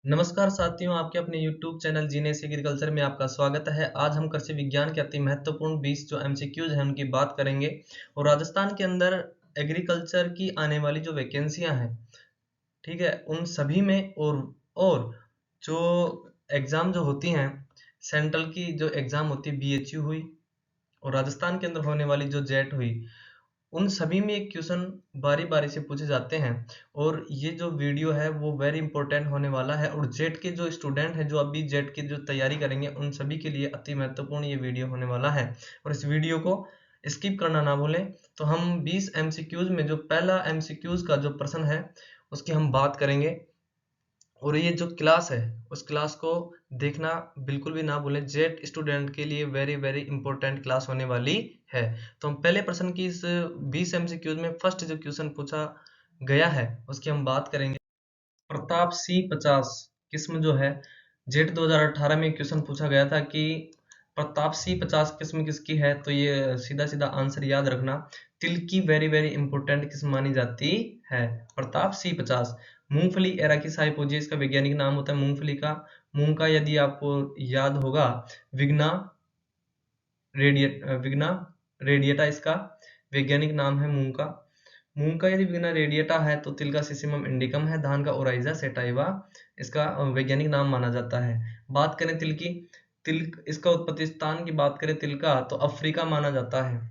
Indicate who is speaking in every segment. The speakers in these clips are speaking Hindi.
Speaker 1: नमस्कार साथियों, आपके अपने YouTube चैनल जीने से एग्रीकल्चर में आपका स्वागत है। आज हम कृषि विज्ञान के अति महत्वपूर्ण 20 जो एमसीक्यूज हैं उनकी बात करेंगे और राजस्थान के अंदर एग्रीकल्चर की आने वाली जो वैकेंसियां हैं, ठीक है, उन सभी में और जो एग्जाम जो होती हैं, सेंट्रल की जो एग्जाम होती है बीएचयू हुई और राजस्थान के अंदर होने वाली जो जेट हुई, उन सभी में एक क्वेश्चन बारी बारी से पूछे जाते हैं। और ये जो वीडियो है वो वेरी इंपॉर्टेंट होने वाला है और जेट के जो स्टूडेंट हैं जो अभी जेट की जो तैयारी करेंगे उन सभी के लिए अति महत्वपूर्ण ये वीडियो होने वाला है। और इस वीडियो को स्किप करना ना भूलें। तो हम 20 एमसीक्यूज में जो पहला एमसीक्यूज का जो प्रश्न है उसकी हम बात करेंगे और ये जो क्लास है उस क्लास को देखना बिल्कुल भी ना भूलें। जेट स्टूडेंट के लिए वेरी वेरी इंपॉर्टेंट क्लास होने वाली है। तो हम पहले प्रश्न की इस 20 एमसीक्यूज में फर्स्ट जो क्वेश्चन पूछा गया है उसकी हम बात करेंगे। प्रताप C50 किस्म जो है, जेट 2018 में क्वेश्चन पूछा गया था कि प्रताप C50 किस्म किसकी है। तो ये सीधा सीधा आंसर याद रखना, तिल की वेरी वेरी इंपॉर्टेंट किस्म मानी जाती है प्रताप C50। मूंगफली एराकिस हाइपोजिया इसका वैज्ञानिक नाम होता है मूंगफली का। मूंग का यदि आपको याद होगा विग्ना विग्ना रेडिएटा इसका वैज्ञानिक नाम है मूंग का। मूंग का यदि विग्ना रेडिएटा है तो तिल का सिसिमम इंडिकम है। धान का ओराइजा सेटाइवा इसका वैज्ञानिक नाम माना जाता है। बात करें तिल की, तिल इसका उत्पत्ति स्थान की बात करें तिल का तो अफ्रीका माना जाता है।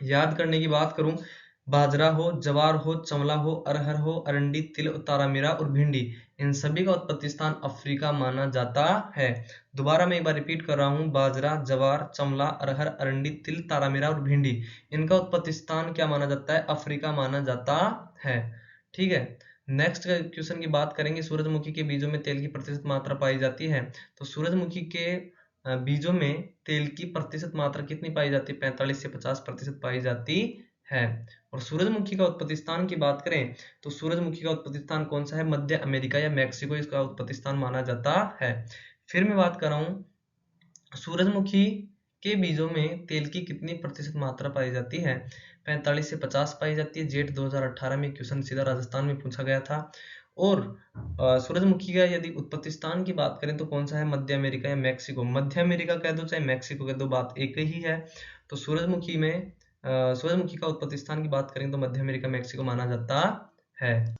Speaker 1: याद करने की बात करूं, बाजरा हो, जवार हो, चंवला हो, अरहर हो, अरंडी, तिल, तारामीरा और भिंडी, इन सभी का उत्पत्ति स्थान अफ्रीका माना जाता है। दोबारा मैं एक बार रिपीट कर रहा हूं, बाजरा, जवार, चंवला, अरहर, अरंडी, तिल, तारामीरा और भिंडी, इनका उत्पत्ति स्थान क्या माना जाता है? अफ्रीका माना जाता है। ठीक है। नेक्स्ट क्वेश्चन की बात करेंगे, सूरजमुखी के बीजों में तेल की प्रतिशत मात्रा पाई जाती है। तो सूरजमुखी के बीजों में तेल की प्रतिशत मात्रा कितनी पाई जाती है? 45 से 50% पाई जाती है। और सूरजमुखी का उत्पत्ति स्थान की बात करें तो सूरजमुखी का उत्पत्ति स्थान कौन सा है? मध्य अमेरिका या मैक्सिको इसका उत्पत्ति स्थान माना जाता है। फिर मैं बात कर रहा हूं, सूरजमुखी के बीजों में तेल की कितनी प्रतिशत मात्रा पाई जाती है? 45 से 50 पाई जाती है। जेट 2018 में क्वेश्चन सीधा राजस्थान में पूछा गया था। और सूरजमुखी का यदि उत्पत्ति स्थान की बात करें तो कौन सा है? मध्य अमेरिका या मैक्सिको। मध्य अमेरिका कह दो चाहे मैक्सिको कह दो, बात एक ही है। तो सूरजमुखी में सूरजमुखी का उत्पत्ति स्थान की बात करें तो मध्य अमेरिका मैक्सिको माना जाता है।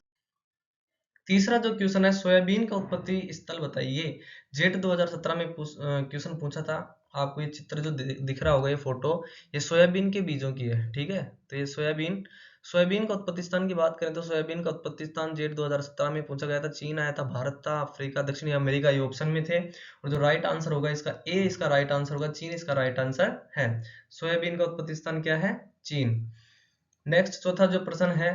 Speaker 1: तीसरा जो क्वेश्चन है, सोयाबीन का उत्पत्ति स्थल बताइए। जेट 2017 में क्वेश्चन पूछा था। आपको ये चित्र जो दिख रहा होगा, ये फोटो, ये सोयाबीन के बीजों की है। ठीक है। तो ये सोयाबीन सोयाबीन का उत्पत्ति स्थान की बात करें तो सोयाबीन का उत्पत्ति स्थान जेट 2017 में पूछा गया था। चीन आया था, भारत था, अफ्रीका, दक्षिणी अमेरिका, ये ऑप्शन में थे। और जो राइट आंसर होगा इसका ए, इसका राइट आंसर होगा चीन, इसका राइट आंसर है। सोयाबीन का उत्पत्ति स्थान क्या है? चीन। नेक्स्ट चौथा जो प्रश्न है,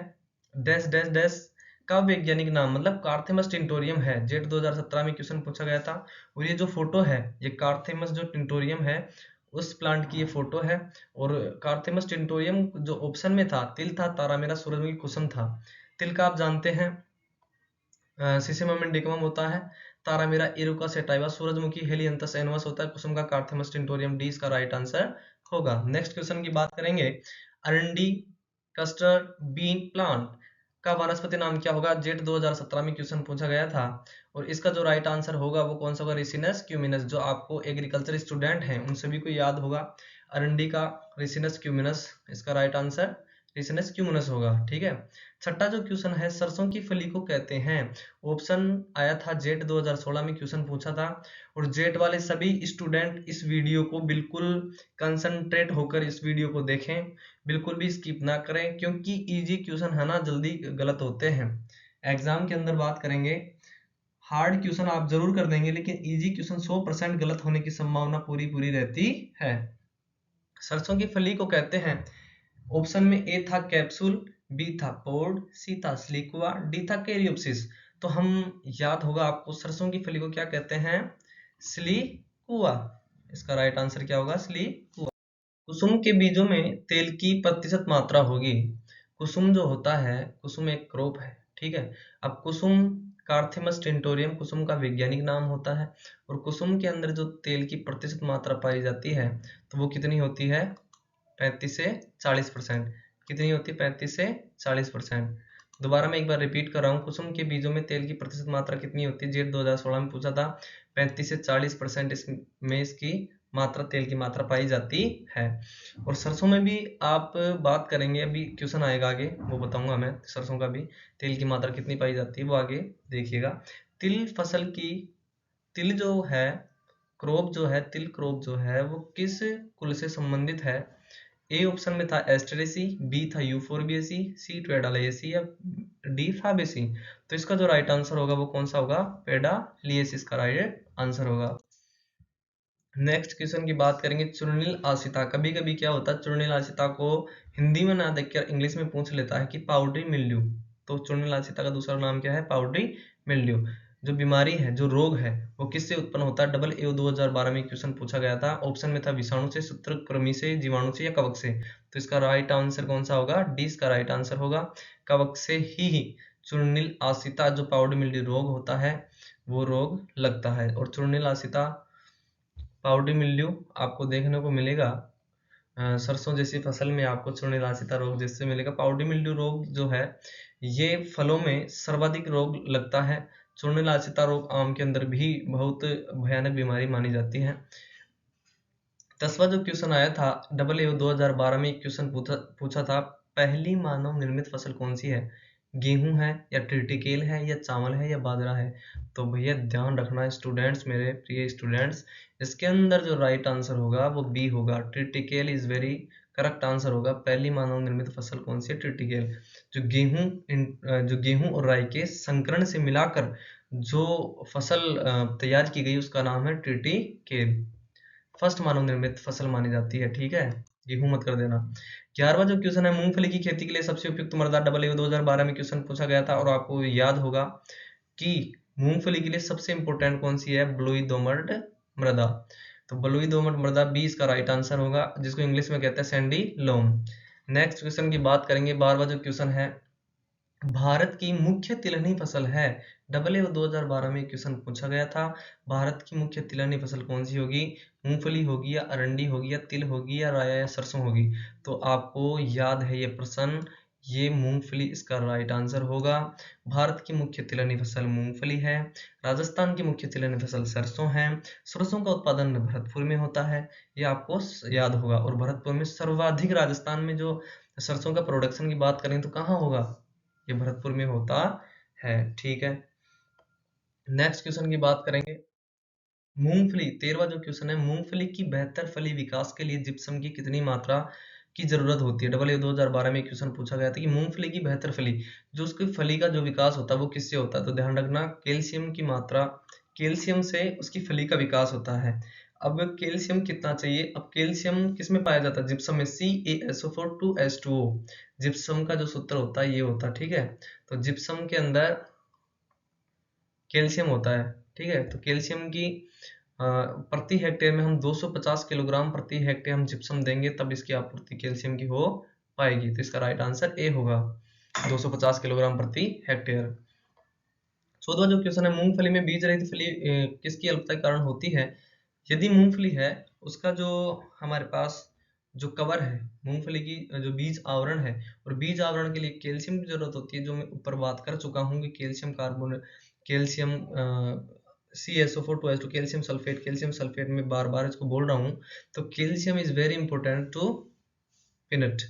Speaker 1: डैश डैश डैश का वैज्ञानिक नाम, मतलब कार्थेमस टिंटोरियम है। जेट 2017 में क्वेश्चन पूछा गया था। और ये जो फोटो है, ये कार्थेमस जो टिंटोरियम है उस प्लांट की ये फोटो है। और कार्थेमस टिंटोरियम जो ऑप्शन में था, तिल था, तारामीरा, सूरजमुखी, कुसुम था। तिल का आप जानते हैं सिसिमम इंडिकमम होता है। तारामीरा इरुका सेटाइवा, सूरजमुखी हेलियंथस एनवस होता है। कुसुम का कार्थेमस टिंटोरियम, डी इसका राइट आंसर होगा। नेक्स्ट क्वेश्चन की बात करेंगे, अरंडी कस्टर्ड बीन प्लांट का वनस्पति नाम क्या होगा? जेट 2017 में क्वेश्चन पूछा गया था। और इसका जो राइट आंसर होगा वो कौन सा होगा? रिसिनस क्यूमिनस। जो आपको एग्रीकल्चर स्टूडेंट हैं उन सभी को याद होगा, अरंडी का रिसिनस क्यूमिनस, इसका राइट आंसर रिसिनस क्यूमिनस होगा। ठीक है। छठा जो क्वेश्चन है, सरसों की फली को कहते हैं। ऑप्शन आया था, जेट 2016 में क्वेश्चन पूछा था। और जेट वाले सभी स्टूडेंट इस वीडियो को बिल्कुल कंसंट्रेट होकर इस वीडियो को देखें, बिल्कुल भी स्किप ना करें, क्योंकि इजी क्वेश्चन है ना, जल्दी गलत होते हैं। एग्जाम के अंदर बात करेंगे, हार्ड क्वेश्चन आप जरूर कर देंगे लेकिन इजी क्वेश्चन 100% गलत होने की संभावना पूरी पूरी रहती है। सरसों की फली को कहते हैं, ऑप्शन में ए था कैप्सूल, बी था पोड, सी था स्लिकुआ, डी था कैरियोप्सिस। तो हम याद होगा आपको, सरसों की फली को क्या कहते हैं? स्लिकुआ। इसका राइट आंसर क्या होगा? स्लिकुआ। कुसुम के बीजों में तेल की प्रतिशत मात्रा होगी। कुसुम जो होता है, कुसुम एक क्रॉप है। ठीक है। अब कुसुम कार्थेमस टिंटोरियम कुसुम का वैज्ञानिक नाम होता है। और कुसुम के अंदर जो तेल की प्रतिशत मात्रा पाई जाती है तो वो कितनी होती है? 35 से 40%। कितनी होती है? 35 से 40%। दोबारा मैं एक बार रिपीट कर रहा हूँ, कुसुम के बीजों में तेल की प्रतिशत मात्रा कितनी होती है? जेठ 2016 में पूछा था। 35 से 40% इसमें इसकी मात्रा, तेल की मात्रा पाई जाती है। और सरसों में भी आप बात करेंगे, अभी क्वेश्चन आएगा आगे, वो बताऊंगा मैं। सरसों का भी तेल की मात्रा कितनी पाई जाती है वो आगे देखिएगा। तिल फसल की, तिल जो है क्रॉप जो है, तिल क्रॉप जो है वो किस कुल से संबंधित है? ए ऑप्शन में था एस्टेरेसी, बी था यूफोरबिएसी, सी पेडालिएसी या डी फाबेसी। तो इसका जो राइट आंसर होगा वो कौन सा होगा? पेडालिएसिस का राइट आंसर होगा। नेक्स्ट क्वेश्चन की बात करेंगे, चूर्णिल आशिता। कभी कभी क्या होता है, चूर्णिल आशिता को हिंदी में ना देखकर इंग्लिश में पूछ लेता है कि पाउडरी मिल्ड्यू। तो चूर्णिल आशिता का दूसरा नाम क्या है? Powdery mildew. जो बीमारी है, जो रोग है, वो किससे उत्पन्न होता है? डबल ए 2012 में क्वेश्चन पूछा गया था। ऑप्शन में था विषाणु से, सूत्रकृमि से, जीवाणु से या कवक से। तो इसका राइट आंसर कौन सा होगा? डी इसका राइट आंसर होगा। कवक से ही चूर्णिल आशिता जो पाउडरी मिल्ड्यू रोग होता है वो रोग लगता है। और चूर्णिल आशिता पाउडरी मिल्ड्यू आपको देखने को मिलेगा सरसों जैसी फसल में, आपको चूर्णिल आशिता रोग जैसे मिलेगा। पाउडरी मिल्ड्यू रोग जो है ये फलों में सर्वाधिक रोग लगता है। चूर्णिल आशिता रोग आम के अंदर भी बहुत भयानक बीमारी मानी जाती है। 10वां जो क्वेश्चन आया था, डबल ए 2012 में एक क्वेश्चन पूछा था, पहली मानव निर्मित फसल कौन सी है? गेहूं है या ट्रिटिकेल है या चावल है या बाजरा है? तो भैया ध्यान रखना स्टूडेंट्स, मेरे प्रिय स्टूडेंट्स, इसके अंदर जो राइट आंसर होगा वो बी होगा। Triticale is very correct answer होगा। पहली मानव निर्मित फसल कौन सी है? ट्रिटिकेल। जो गेहूं और राई के संकरण से मिलाकर जो फसल तैयार की गई उसका नाम है ट्रिटिकेल। फर्स्ट मानव निर्मित फसल मानी जाती है, ठीक है, गेहूं मत कर देना। 11वां जो क्वेश्चन है, मूंगफली की खेती के लिए सबसे उपयुक्त मृदा। डबल ए 2012 में क्वेश्चन पूछा गया था और आपको याद होगा कि मूंगफली के लिए सबसे इंपॉर्टेंट कौन सी है? बलुई दोमट मृदा। तो बलुई दोमट मृदा बी इसका राइट आंसर होगा, जिसको इंग्लिश में कहते हैं सैंडी लोम। नेक्स्ट क्वेश्चन की बात करेंगे, 12वां जो क्वेश्चन है, भारत की मुख्य तिलहनी फसल है। डबल ए 2012 में क्वेश्चन पूछा गया था, भारत की मुख्य तिलहनी फसल कौन सी होगी? मूंगफली होगी या अरंडी होगी या तिल होगी या राया या सरसों होगी? तो आपको याद है ये प्रश्न, ये मूंगफली इसका राइट आंसर होगा। भारत की मुख्य तिलहनी फसल मूंगफली है। राजस्थान की मुख्य तिलहनी फसल सरसों है। सरसों का उत्पादन भरतपुर में होता है, ये आपको याद होगा। और भरतपुर में सर्वाधिक, राजस्थान में जो सरसों का प्रोडक्शन की बात करें तो कहाँ होगा? ये भरतपुर में होता है, ठीक है। नेक्स्ट क्वेश्चन की बात करेंगे, मूंगफली। 13वां जो क्वेश्चन है, मूंगफली की बेहतर फली विकास के लिए जिप्सम की कितनी मात्रा की जरूरत होती है? डबल ए 2012 में क्वेश्चन पूछा गया था कि मूंगफली की बेहतर फली, जो उसकी फली का जो विकास होता है वो किससे होता है? तो ध्यान रखना, कैल्शियम की मात्रा, कैल्शियम से उसकी फली का विकास होता है। अब कैल्शियम कितना चाहिए? अब कैल्शियम किस में पाया जाता है? जिप्सम में, CaSO4 2H2O। जिप्सम का जो सूत्र होता है ये होता है, ठीक है। तो जिप्सम के अंदर कैल्शियम होता है, ठीक है। तो कैल्शियम की प्रति हेक्टेयर में हम 250 किलोग्राम प्रति हेक्टेयर हम जिप्सम देंगे, तब इसकी आपूर्ति कैल्शियम की हो पाएगी। तो इसका राइट आंसर ए होगा, 250 किलोग्राम प्रति हेक्टेयर। 14वां जो क्वेश्चन है, मूंगफली में बीज रहित फली किसकी अल्पता के कारण होती है? यदि मूंगफली है, उसका जो हमारे पास जो कवर है, मूंगफली की जो बीज आवरण है, और बीज आवरण के लिए कैल्शियम की जरूरत होती है, जो मैं ऊपर बात कर चुका हूँ कि calcium carbon, calcium CaSO4 2H2, calcium sulphate में बार बार इसको बोल रहा हूँ। तो calcium is very important to peanut.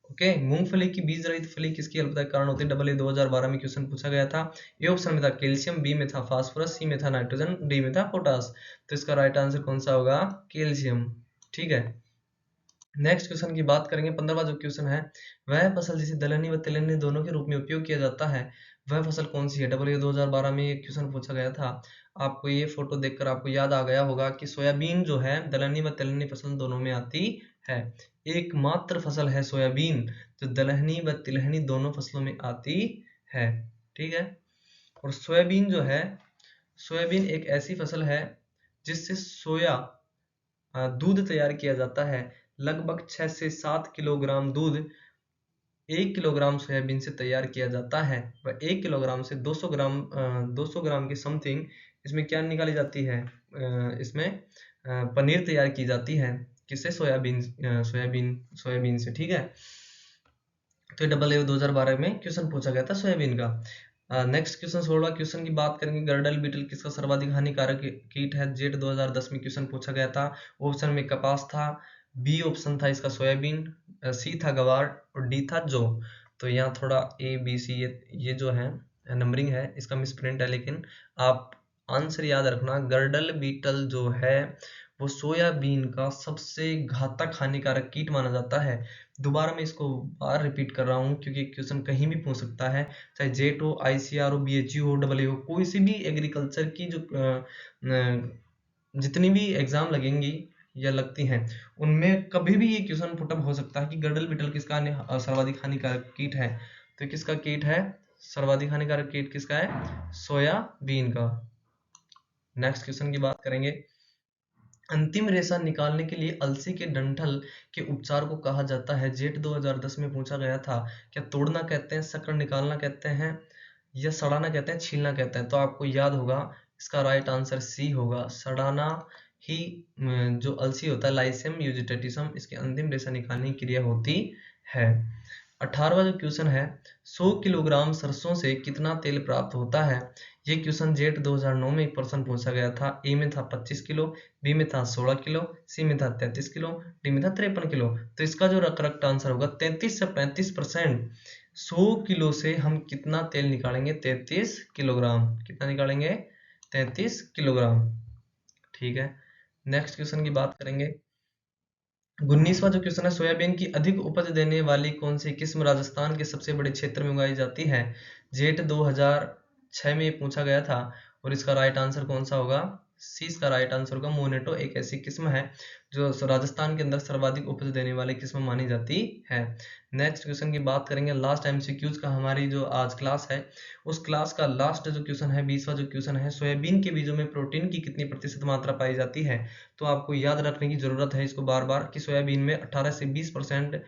Speaker 1: Okay, मूंगफली की बीज रहित फली किसकी अल्पता के कारण होती है? डबल ए 2012 में क्वेश्चन पूछा गया था। ए ऑप्शन में था कैल्शियम, बी में था फास्फोरस, सी में था नाइट्रोजन, डी में था पोटास। तो इसका राइट आंसर कौन सा होगा? कैल्शियम, ठीक है। नेक्स्ट क्वेश्चन की बात करेंगे, 15वां जो क्वेश्चन है, वह फसल जिसे दलहनी व तिलहनी दोनों के रूप में उपयोग किया जाता है, वह फसल कौन सी है? डबल ए 2012 में ये क्वेश्चन पूछा गया था। आपको ये फोटो देखकर आपको याद आ गया होगा कि सोयाबीन जो है दलहनी व तिलहनी फसल दोनों में आती है। एकमात्र फसल है सोयाबीन जो दलहनी व तिलहनी दोनों फसलों में आती है, ठीक है। और सोयाबीन जो है, सोयाबीन एक ऐसी फसल है जिससे सोया दूध तैयार किया जाता है। लगभग 6 से 7 किलोग्राम दूध 1 किलोग्राम सोयाबीन से तैयार किया जाता है। व 1 किलोग्राम से 200 ग्राम की समथिंग इसमें क्या निकाली जाती है? इसमें पनीर तैयार की जाती है। किससे? सोयाबीन से, ठीक है। तो AAA 2012 में क्वेश्चन पूछा गया था सोयाबीन का। नेक्स्ट क्वेश्चन 16 क्वेश्चन की बात करेंगे। गर्डल बीटल किसका सर्वाधिक हानिकारक कीट है? जेट 2010 में क्वेश्चन पूछा गया था। ऑप्शन में कपास था, बी ऑप्शन था इसका सोयाबीन, सी था गवार और डी था जौ। तो यहाँ थोड़ा ए बी सी ये जो है नंबरिंग है इसका मिसप्रिंट है, लेकिन आप आंसर याद रखना। गर्डल बीटल जो है वो सोयाबीन का सबसे घातक हानिकारक कीट माना जाता है। दोबारा मैं इसको बार रिपीट कर रहा हूँ क्योंकि क्वेश्चन कहीं भी पूछ सकता है, चाहे जेट हो, ICR हो, BHU हो, डब्ल्यू हो, कोई सी भी एग्रीकल्चर की जो जितनी भी एग्जाम लगेंगी या लगती हैं उनमें कभी भी ये क्वेश्चन पुटअप हो सकता है कि गर्डल बीटल किसका सर्वाधिक हानिकारक कीट है। तो किसका कीट है? सर्वाधिक हानिकारक कीट किसका है? सोयाबीन का। नेक्स्ट क्वेश्चन की बात करेंगे। अंतिम रेशा निकालने के लिए अलसी के डंठल के उपचार को कहा जाता है? जेट 2010 में पूछा गया था। क्या तोड़ना कहते हैं, शक्कर निकालना कहते हैं, या सड़ाना कहते हैं, छीलना कहते हैं? तो आपको याद होगा इसका राइट आंसर सी होगा, सड़ाना ही। जो अलसी होता है लाइसियम यूजिटेटिसम, इसकी अंतिम रेशा निकालने की क्रिया होती है। 18वां जो क्वेश्चन है, 100 किलोग्राम सरसों से कितना तेल प्राप्त होता है? ये क्वेश्चन जेट 2009 में एक प्रश्न पूछा गया था। ए में था 25 किलो, बी में था 16 किलो, सी में था 33 किलो, डी में था 53 किलो। तो इसका जो करेक्ट आंसर होगा 33 से 35%। 100 किलो से हम कितना तेल निकालेंगे? 33 किलोग्राम। कितना निकालेंगे? 33 किलोग्राम। ठीक है, नेक्स्ट क्वेश्चन की बात करेंगे। 19वां जो क्वेश्चन है, सोयाबीन की अधिक उपज देने वाली कौन सी किस्म राजस्थान के सबसे बड़े क्षेत्र में उगाई जाती है? जेट 2006 में पूछा गया था और इसका राइट आंसर कौन सा होगा? सी इसका राइट आंसर होगा। मोनेटो एक ऐसी किस्म है जो राजस्थान के अंदर सर्वाधिक उपज देने वाली किस्म मानी जाती है। नेक्स्ट क्वेश्चन की बात करेंगे। लास्ट MCQs का हमारी जो आज क्लास है उस क्लास का लास्ट जो क्वेश्चन है 20वां जो क्वेश्चन है, सोयाबीन के बीजों में प्रोटीन की कितनी प्रतिशत मात्रा पाई जाती है? तो आपको याद रखने की जरूरत है इसको बार बार कि सोयाबीन में 18 से 20%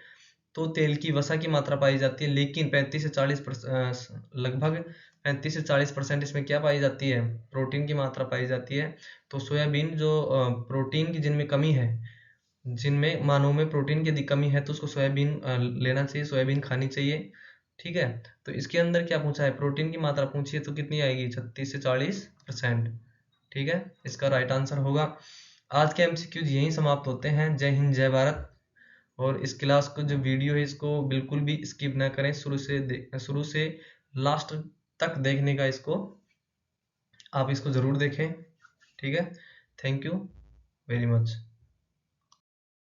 Speaker 1: तो तेल की वसा की मात्रा पाई जाती है, लेकिन 35 से 40% लगभग 35 से 40% इसमें क्या पाई जाती है? प्रोटीन की मात्रा पाई जाती है। तो सोयाबीन जो प्रोटीन की जिनमें कमी है, जिनमें मानव में प्रोटीन की यदि कमी है तो उसको सोयाबीन लेना चाहिए, सोयाबीन खानी चाहिए। ठीक है, तो इसके अंदर क्या पूछा है? प्रोटीन की मात्रा पूछी है तो कितनी आएगी? 36 से 40%। ठीक है, इसका राइट आंसर होगा। आज के MCQs यहीं समाप्त होते हैं। जय हिंद, जय भारत। और इस क्लास को जो वीडियो है इसको बिल्कुल भी स्किप ना करें, शुरू से लास्ट तक देखने का इसको आप इसको जरूर देखें। ठीक है, थैंक यू वेरी मच।